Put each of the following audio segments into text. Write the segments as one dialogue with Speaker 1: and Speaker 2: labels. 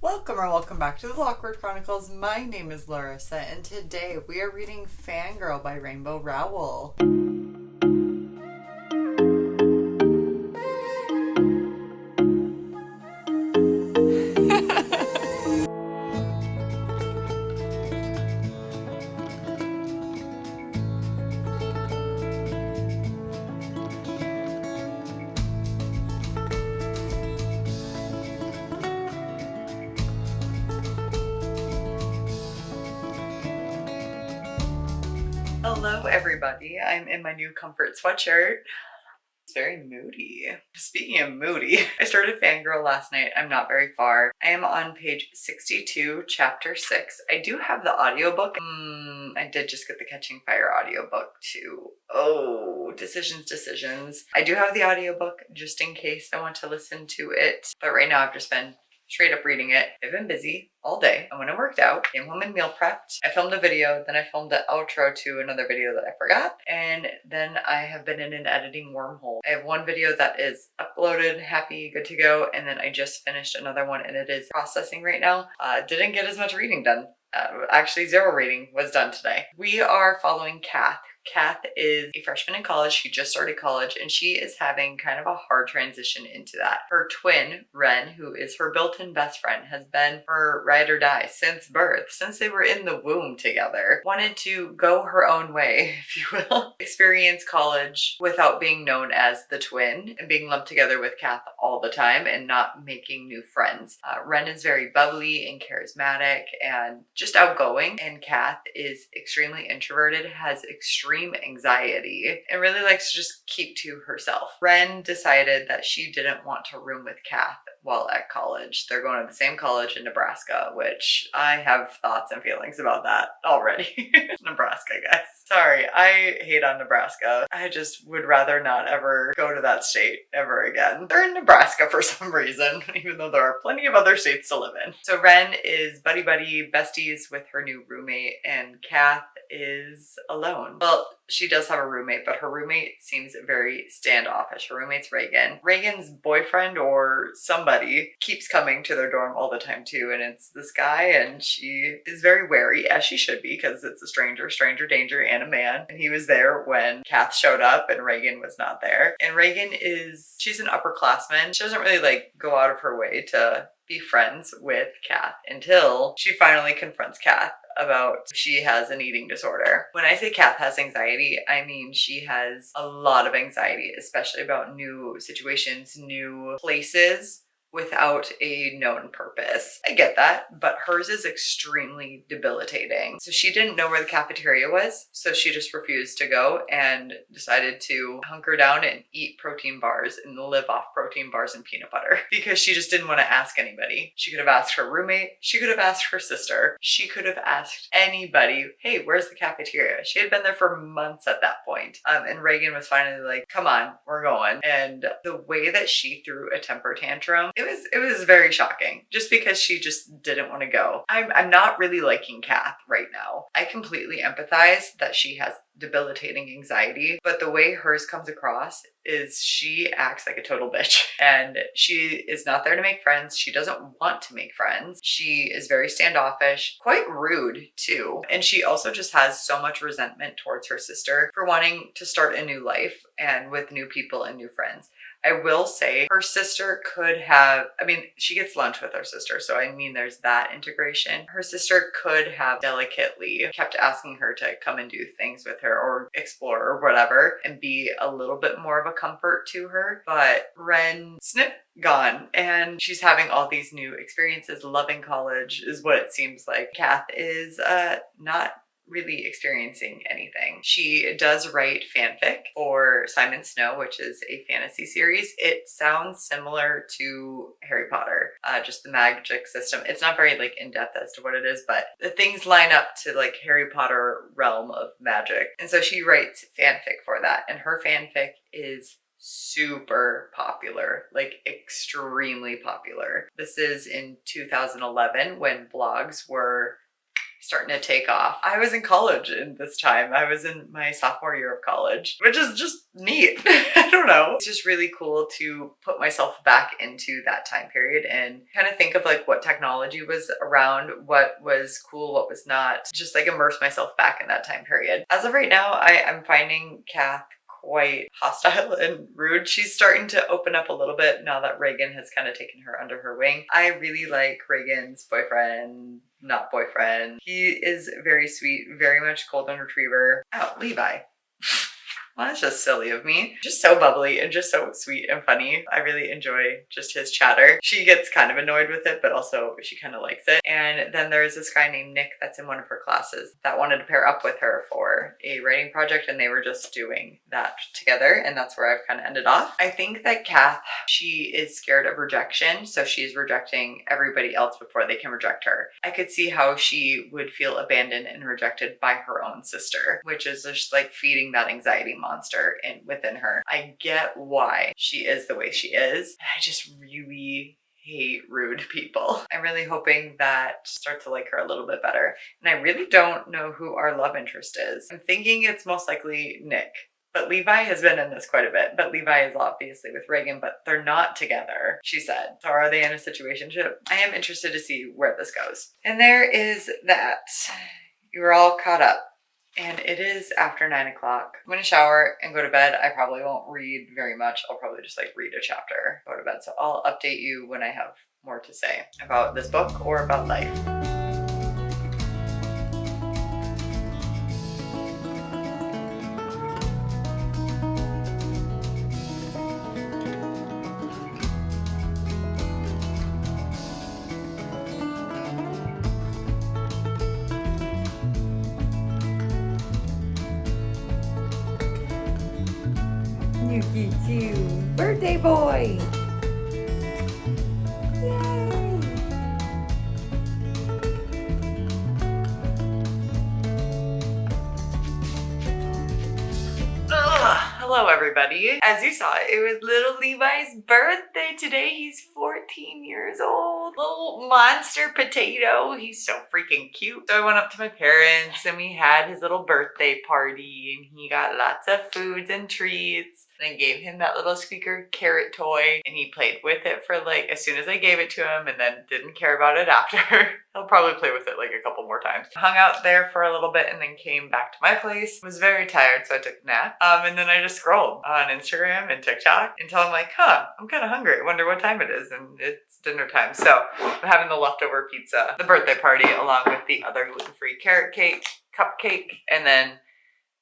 Speaker 1: Welcome back to the Awkward Chronicles. My name is Larissa, and today we are reading Fangirl by Rainbow Rowell. Hello everybody, I'm in my new comfort sweatshirt. It's very moody. Speaking of moody, I started Fangirl last night. I'm not very far. I am on page 62, chapter 6. I do have the audiobook. I did just get the Catching Fire audiobook too. Oh, decisions. I do have the audiobook just in case I want to listen to it. But right now I've just been straight up reading it. I've been busy all day. And when I worked out, came home and meal prepped. I filmed a video, then I filmed the outro to another video that I forgot. And then I have been in an editing wormhole. I have one video that is uploaded, happy, good to go. And then I just finished another one and it is processing right now. Didn't get as much reading done. Actually, 0 reading was done today. We are following Kath. Kath is a freshman in college. She just started college and she is having kind of a hard transition into that. Her twin, Ren, who is her built-in best friend, has been her ride or die since birth, since they were in the womb together. Wanted to go her own way, if you will. Experience college without being known as the twin and being lumped together with Kath all the time and not making new friends. Ren is very bubbly and charismatic and just outgoing, and Kath is extremely introverted, has extreme anxiety, and really likes to just keep to herself. Ren decided that she didn't want to room with Kath while at college. They're going to the same college in Nebraska, which I have thoughts and feelings about that already. Nebraska, guys. Sorry, I hate on Nebraska. I just would rather not ever go to that state ever again. They're in Nebraska for some reason, even though there are plenty of other states to live in. So Ren is buddy besties with her new roommate, and Kath is alone. Well, she does have a roommate, but her roommate seems very standoffish. Her roommate's Reagan. Reagan's boyfriend or somebody keeps coming to their dorm all the time too, and it's this guy, and she is very wary, as she should be, because it's a stranger danger, and a man. And he was there when Kath showed up and Reagan was not there. And Reagan she's an upperclassman. She doesn't really go out of her way to be friends with Kath until she finally confronts Kath about she has an eating disorder. When I say Kath has anxiety, I mean she has a lot of anxiety, especially about new situations, new places, without a known purpose. I get that, but hers is extremely debilitating. So she didn't know where the cafeteria was, so she just refused to go and decided to hunker down and eat protein bars and live off protein bars and peanut butter because she just didn't want to ask anybody. She could have asked her roommate, she could have asked her sister, she could have asked anybody, hey, where's the cafeteria? She had been there for months at that point. And Reagan was finally like, come on, we're going. And the way that she threw a temper tantrum, it was very shocking just because she just didn't want to go. I'm not really liking Kath right now. I completely empathize that she has debilitating anxiety, but the way hers comes across is she acts like a total bitch, and she is not there to make friends. She doesn't want to make friends. She is very standoffish, quite rude too. And she also just has so much resentment towards her sister for wanting to start a new life and with new people and new friends. I will say her sister could have, she gets lunch with her sister, so there's that integration. Her sister could have delicately kept asking her to come and do things with her or explore or whatever and be a little bit more of a comfort to her. But Ren, snip, gone, and she's having all these new experiences. Loving college is what it seems like. Kath is not really experiencing anything. She does write fanfic for Simon Snow, which is a fantasy series. It sounds similar to Harry Potter, just the magic system. It's not very in-depth as to what it is, but the things line up to Harry Potter realm of magic. And so she writes fanfic for that, and her fanfic is super popular, extremely popular. This is in 2011 when blogs were starting to take off. I was in college in this time. I was in my sophomore year of college, which is just neat. I don't know. It's just really cool to put myself back into that time period and kind of think of like what technology was around, what was cool, what was not, just like immerse myself back in that time period. As of right now, I'm finding Kath quite hostile and rude. She's starting to open up a little bit now that Reagan has kind of taken her under her wing. I really like Reagan's boyfriend, not boyfriend. He is very sweet, very much golden retriever. Oh, Levi. Well, that's just silly of me. Just so bubbly and just so sweet and funny. I really enjoy just his chatter. She gets kind of annoyed with it, but also she kind of likes it. And then there's this guy named Nick that's in one of her classes that wanted to pair up with her for a writing project, and they were just doing that together, and that's where I've kind of ended off. I think that Kath, she is scared of rejection, so she's rejecting everybody else before they can reject her. I could see how she would feel abandoned and rejected by her own sister, which is just like feeding that anxiety monster within her. I get why she is the way she is. I just really hate rude people. I'm really hoping that I start to like her a little bit better. And I really don't know who our love interest is. I'm thinking it's most likely Nick. But Levi has been in this quite a bit. But Levi is obviously with Reagan, but they're not together, she said. So are they in a situationship? I am interested to see where this goes. And there is that. You were all caught up. And it is after 9 o'clock. I'm gonna shower and go to bed. I probably won't read very much. I'll probably just like read a chapter, go to bed. So I'll update you when I have more to say about this book or about life. Yuki Chu, birthday boy! Yay! Hello everybody. As you saw, it was little Levi's birthday today. He's 14 years old. Little monster potato. He's so freaking cute. So I went up to my parents and we had his little birthday party and he got lots of foods and treats. And I gave him that little squeaker carrot toy and he played with it for like as soon as I gave it to him and then didn't care about it after. He'll probably play with it like a couple more times. Hung out there for a little bit and then came back to my place. Was very tired, so I took a nap. And then I just scrolled on Instagram and TikTok until I'm like, I'm kind of hungry. I wonder what time it is. And it's dinner time. So I'm having the leftover pizza, the birthday party, along with the other gluten-free carrot cake, cupcake, and then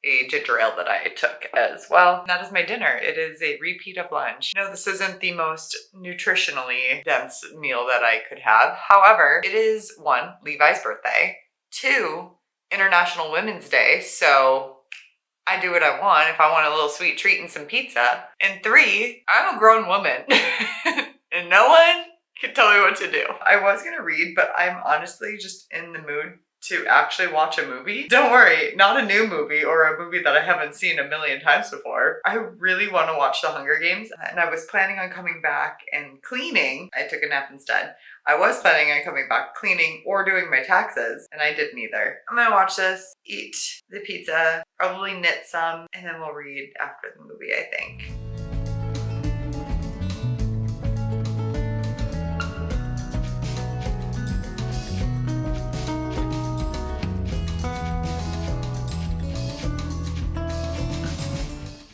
Speaker 1: a ginger ale that I took as well. And that is my dinner. It is a repeat of lunch. No, this isn't the most nutritionally dense meal that I could have. However, it is 1, Levi's birthday, 2, International Women's Day. So I do what I want if I want a little sweet treat and some pizza. And 3, I'm a grown woman and no one can tell me what to do. I was gonna read, but I'm honestly just in the mood to actually watch a movie. Don't worry, not a new movie or a movie that I haven't seen a million times before. I really want to watch The Hunger Games and I was planning on coming back and cleaning. I took a nap instead. I was planning on coming back cleaning or doing my taxes and I did neither. I'm gonna watch this, eat the pizza, probably knit some, and then we'll read after the movie, I think.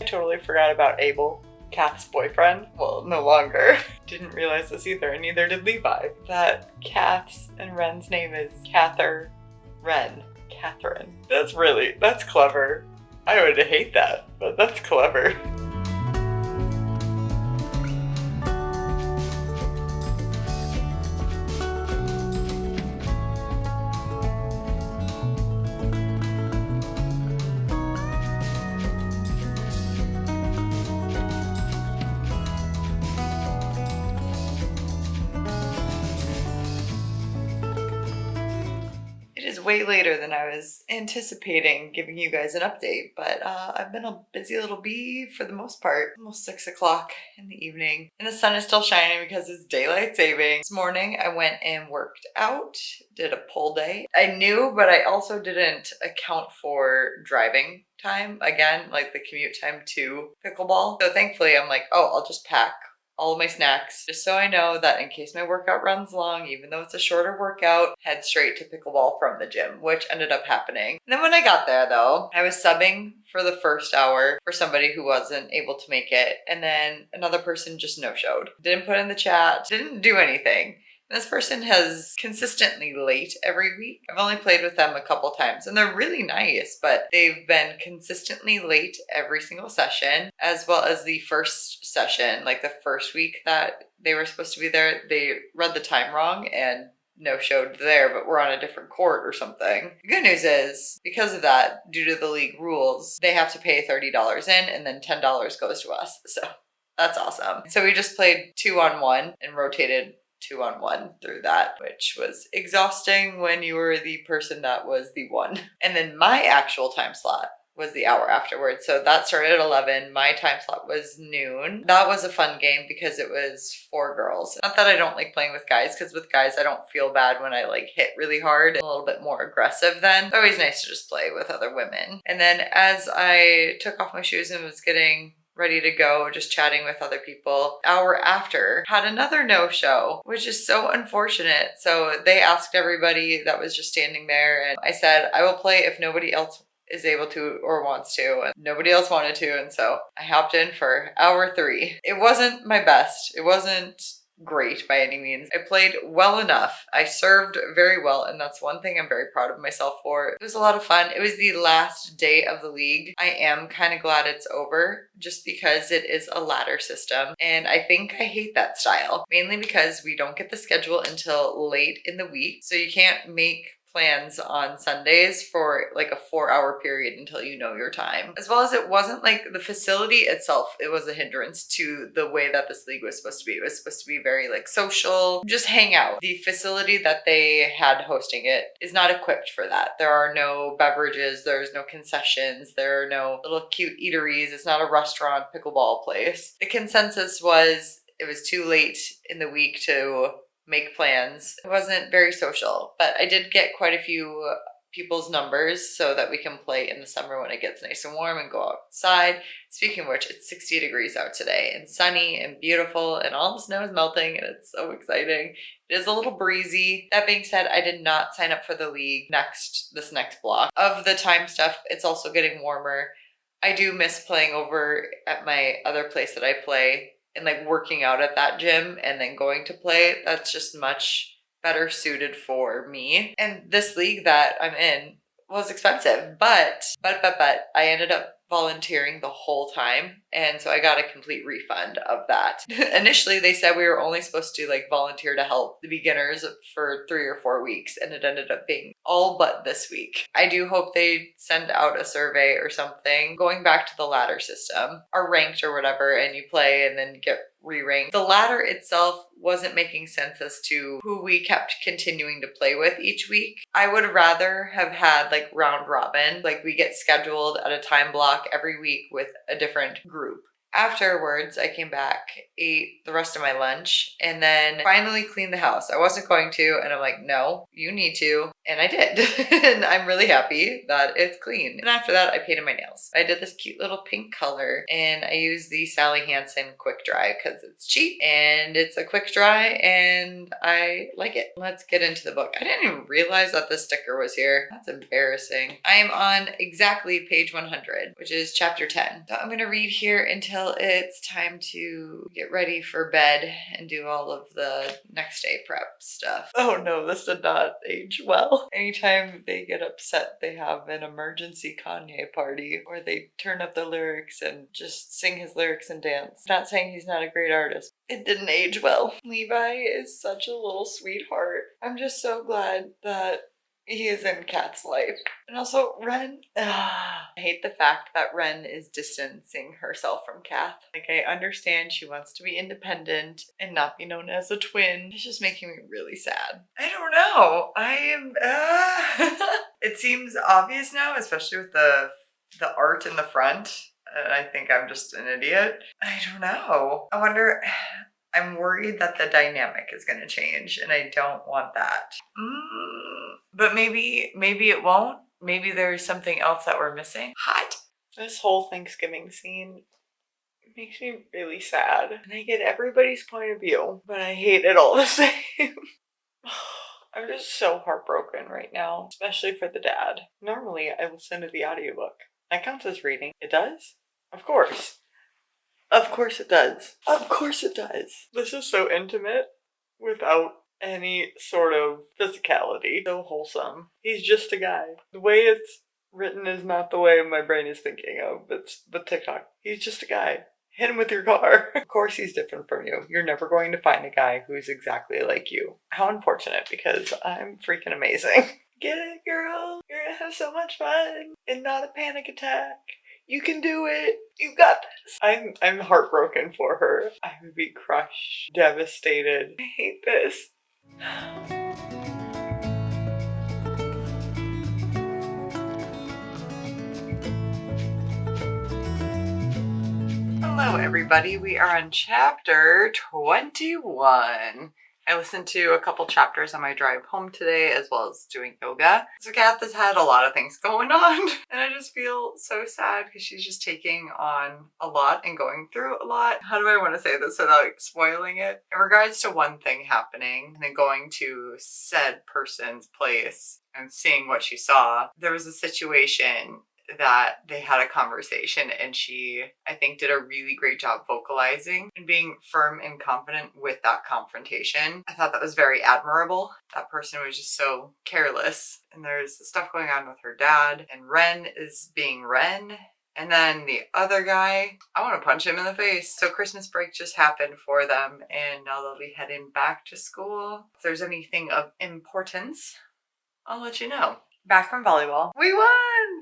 Speaker 1: Totally forgot about Abel, Kath's boyfriend. Well, no longer. Didn't realize this either, and neither did Levi. That Kath's and Ren's name is Cather Ren. Catherine. That's clever. I would hate that, but that's clever. is way later than I was anticipating giving you guys an update, but I've been a busy little bee for the most part. Almost 6 o'clock in the evening, and the sun is still shining because it's daylight saving. This morning I went and worked out, did a pull day. I knew, but I also didn't account for driving time again, like the commute time to pickleball. So thankfully I'm like, oh, I'll just pack all of my snacks just so I know that in case my workout runs long, even though it's a shorter workout, head straight to pickleball from the gym, which ended up happening. And then when I got there though, I was subbing for the first hour for somebody who wasn't able to make it, and then another person just no-showed. Didn't put in the chat, didn't do anything. This person has consistently late every week. I've only played with them a couple times and they're really nice, but they've been consistently late every single session, as well as the first session, like the first week that they were supposed to be there, they read the time wrong and no-showed there, but we're on a different court or something. The good news is, because of that, due to the league rules, they have to pay $30 in and then $10 goes to us. So that's awesome. So we just played 2-on-1 and rotated 2-on-1 through that, which was exhausting when you were the person that was the one. And then my actual time slot was the hour afterwards. So that started at 11. My time slot was noon. That was a fun game because it was 4 girls. Not that I don't like playing with guys, because with guys I don't feel bad when I like hit really hard and a little bit more aggressive then. It's always nice to just play with other women. And then as I took off my shoes and was getting ready to go, just chatting with other people, hour after, had another no-show, which is so unfortunate. So they asked everybody that was just standing there, and I said, I will play if nobody else is able to or wants to, and nobody else wanted to, and so I hopped in for hour 3. It wasn't my best. It wasn't great by any means. I played well enough. I served very well, and that's one thing I'm very proud of myself for. It was a lot of fun. It was the last day of the league. I am kind of glad it's over just because it is a ladder system, and I think I hate that style, mainly because we don't get the schedule until late in the week, so you can't make plans on Sundays for like a 4-hour period until you know your time. As well as it wasn't like the facility itself, it was a hindrance to the way that this league was supposed to be. It was supposed to be very like social, just hang out. The facility that they had hosting it is not equipped for that. There are no beverages, there's no concessions, there are no little cute eateries. It's not a restaurant pickleball place. The consensus was it was too late in the week to make plans. It wasn't very social, but I did get quite a few people's numbers so that we can play in the summer when it gets nice and warm and go outside. Speaking of which, it's 60 degrees out today and sunny and beautiful, and all the snow is melting and it's so exciting. It is a little breezy. That being said, I did not sign up for the league this next block. Of the time stuff, it's also getting warmer. I do miss playing over at my other place that I play, and like working out at that gym and then going to play. That's just much better suited for me. And this league that I'm in was expensive, but I ended up volunteering the whole time, and so I got a complete refund of that. Initially they said we were only supposed to like volunteer to help the beginners for 3 or 4 weeks, and it ended up being all but this week. I do hope they send out a survey or something going back to the ladder system, are ranked or whatever, and you play and then get re-ranked. The ladder itself wasn't making sense as to who we kept continuing to play with each week. I would rather have had like round robin, like we get scheduled at a time block every week with a different group. Afterwards, I came back, ate the rest of my lunch, and then finally cleaned the house. I wasn't going to, and I'm like, no, you need to. And I did. And I'm really happy that it's clean. And after that, I painted my nails. I did this cute little pink color, and I used the Sally Hansen Quick Dry because it's cheap and it's a quick dry and I like it. Let's get into the book. I didn't even realize that this sticker was here. That's embarrassing. I am on exactly page 100, which is chapter 10. So I'm going to read here until it's time to get ready for bed and do all of the next day prep stuff. Oh no, this did not age well. Anytime they get upset, they have an emergency Kanye party where they turn up the lyrics and just sing his lyrics and dance. Not saying he's not a great artist. It didn't age well. Levi is such a little sweetheart. I'm just so glad that he is in Kat's life. And also Ren, I hate the fact that Ren is distancing herself from Kath. Like, I understand she wants to be independent and not be known as a twin. It's just making me really sad. I don't know. It seems obvious now, especially with the art in the front. I think I'm just an idiot. I don't know. I wonder, I'm worried that the dynamic is going to change and I don't want that. But maybe it won't. Maybe there's something else that we're missing. Hot. This whole Thanksgiving scene makes me really sad. And I get everybody's point of view, but I hate it all the same. I'm just so heartbroken right now, especially for the dad. Normally, I listen to the audiobook. That counts as reading. It does? Of course. Of course it does. Of course it does. This is so intimate without any sort of physicality. So wholesome. He's just a guy. The way it's written is not the way my brain is thinking of. It's the TikTok. He's just a guy. Hit him with your car. Of course he's different from you. You're never going to find a guy who's exactly like you. How unfortunate, because I'm freaking amazing. Get it, girl. You're gonna have so much fun and not a panic attack. You can do it. You got this. I'm heartbroken for her. I would be crushed, devastated. I hate this. Hello everybody, we are on chapter 21. I listened to a couple chapters on my drive home today, as well as doing yoga. So Kath has had a lot of things going on, and I just feel so sad because she's just taking on a lot and going through a lot. How do I want to say this without spoiling it? In regards to one thing happening and then going to said person's place and seeing what she saw, there was a situation that they had a conversation and she, I think, did a really great job vocalizing and being firm and confident with that confrontation. I thought that was very admirable. That person was just so careless, and there's stuff going on with her dad, and Ren is being Ren. And then the other guy, I want to punch him in the face. So Christmas break just happened for them, and now they'll be heading back to school. If there's anything of importance, I'll let you know. Back from volleyball. We won!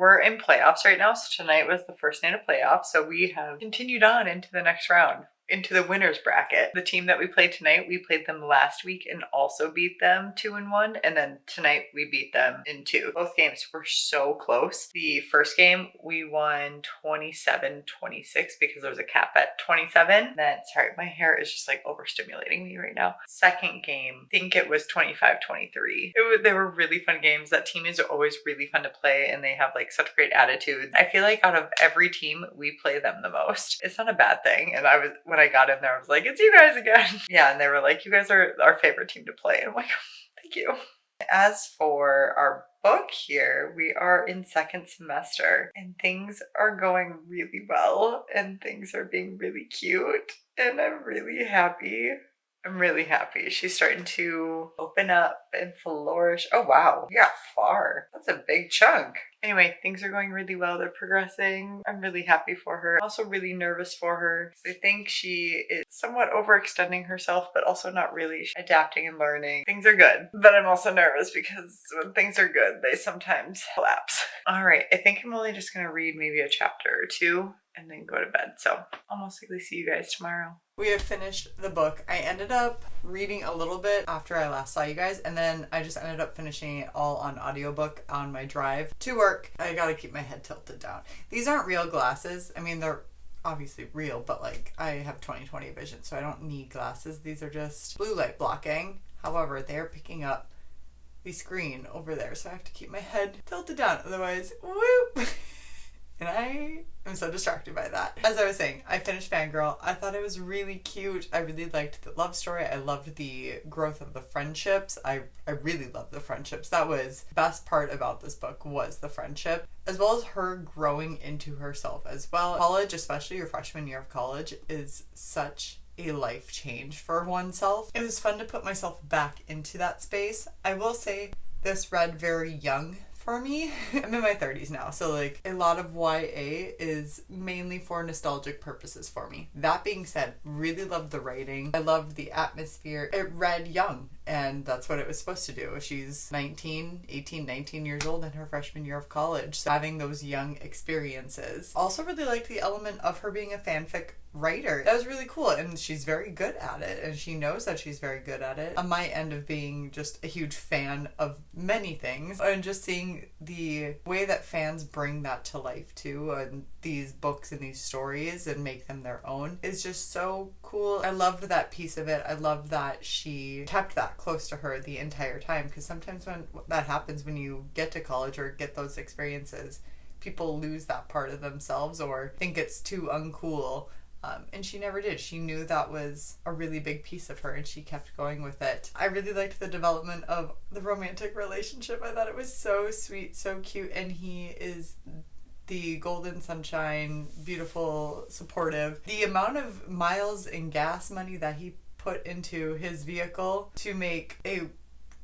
Speaker 1: We're in playoffs right now, so tonight was the first night of playoffs, so we have continued on into the next round, into the winner's bracket. The team that we played tonight, we played them last week and also beat them 2-1, and then tonight we beat them in 2. Both games were so close. The first game we won 27-26 because there was a cap at 27. Then, sorry, my hair is just like overstimulating me right now. Second game, I think it was 25-23. They were really fun games. That team is always really fun to play, and they have like such great attitudes. I feel like out of every team, we play them the most. It's not a bad thing. And when I got in there, I was like, it's you guys again. Yeah, and they were like, you guys are our favorite team to play. And I'm like, thank you. As for our book here, we are in second semester and things are going really well and things are being really cute and I'm really happy. I'm really happy. She's starting to open up and flourish. Oh wow, we got far. That's a big chunk. Anyway, things are going really well. They're progressing. I'm really happy for her. I'm also really nervous for her. I think she is somewhat overextending herself, but also not really. She's adapting and learning. Things are good, but I'm also nervous because when things are good, they sometimes collapse. All right, I think I'm only just gonna read maybe a chapter or two and then go to bed. So I'll most likely see you guys tomorrow. We have finished the book. I ended up reading a little bit after I last saw you guys, and then I just ended up finishing it all on audiobook on my drive to work. I gotta keep my head tilted down. These aren't real glasses. I mean, they're obviously real, but like I have 20/20 vision, so I don't need glasses. These are just blue light blocking. However, they're picking up the screen over there, so I have to keep my head tilted down. Otherwise, whoop! And I am so distracted by that. As I was saying, I finished Fangirl. I thought it was really cute. I really liked the love story. I loved the growth of the friendships. I really loved the friendships. That was the best part about this book, was the friendship, as well as her growing into herself as well. College, especially your freshman year of college, is such a life change for oneself. It was fun to put myself back into that space. I will say this read very young for me. I'm in my 30s now, so like a lot of YA is mainly for nostalgic purposes for me. That being said, really loved the writing. I loved the atmosphere. It read young. and that's what it was supposed to do. She's 19 years old in her freshman year of college, so having those young experiences. Also really liked the element of her being a fanfic writer. That was really cool, and she's very good at it, and she knows that she's very good at it. On my end of being just a huge fan of many things, and just seeing the way that fans bring that to life too, and these books and these stories and make them their own is just so cool. I loved that piece of it. I loved that she kept that close to her the entire time, because sometimes when that happens, when you get to college or get those experiences, people lose that part of themselves or think it's too uncool. And she never did. She knew that was a really big piece of her, and she kept going with it. I really liked the development of the romantic relationship. I thought it was so sweet, so cute, and he is the golden sunshine, beautiful, supportive. The amount of miles and gas money that he put into his vehicle to make a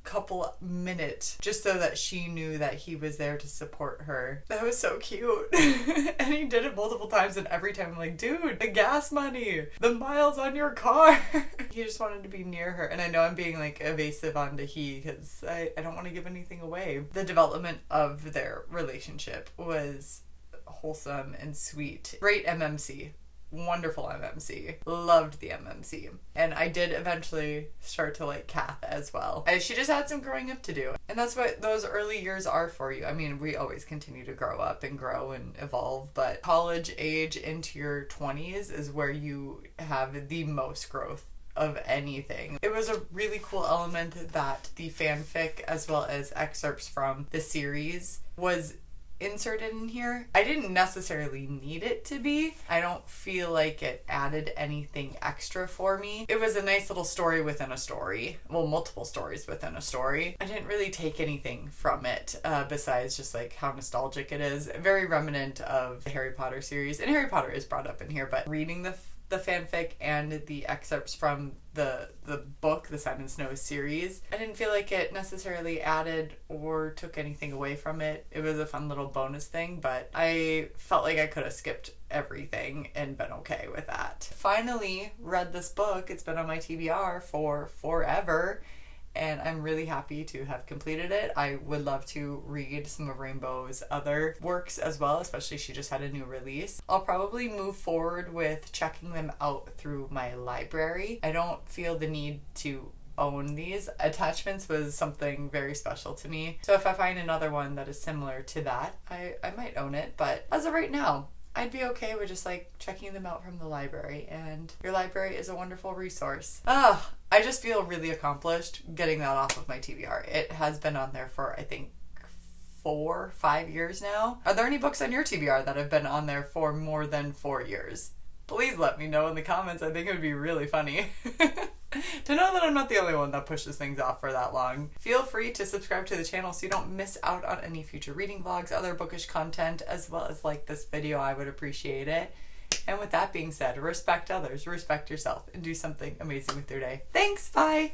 Speaker 1: couple minutes just so that she knew that he was there to support her. That was so cute. And he did it multiple times, and every time I'm like, dude, the gas money, the miles on your car. He just wanted to be near her. And I know I'm being like evasive on the he because I don't want to give anything away. The development of their relationship was wholesome and sweet. Great MMC. Wonderful MMC. Loved the MMC. And I did eventually start to like Kath as well. She just had some growing up to do. And that's what those early years are for you. I mean, we always continue to grow up and grow and evolve, but college age into your 20s is where you have the most growth of anything. It was a really cool element that the fanfic as well as excerpts from the series was inserted in here. I didn't necessarily need it to be. I don't feel like it added anything extra for me. It was a nice little story within a story. Well, multiple stories within a story. I didn't really take anything from it besides just like how nostalgic it is. Very reminiscent of the Harry Potter series. And Harry Potter is brought up in here, but reading the fanfic and the excerpts from the book, the Simon Snow series, I didn't feel like it necessarily added or took anything away from it. It was a fun little bonus thing, but I felt like I could have skipped everything and been okay with that. Finally read this book. It's been on my TBR for forever, and I'm really happy to have completed it. I would love to read some of Rainbow's other works as well, especially she just had a new release. I'll probably move forward with checking them out through my library. I don't feel the need to own these. Attachments was something very special to me. So if I find another one that is similar to that, I might own it. But as of right now, I'd be okay with just like checking them out from the library, and your library is a wonderful resource. I just feel really accomplished getting that off of my TBR. It has been on there for I think 4-5 years now. Are there any books on your TBR that have been on there for more than 4 years? Please let me know in the comments. I think it would be really funny to know that I'm not the only one that pushes things off for that long. Feel free to subscribe to the channel so you don't miss out on any future reading vlogs, other bookish content, as well as like this video. I would appreciate it. And with that being said, respect others, respect yourself, and do something amazing with your day. Thanks, bye!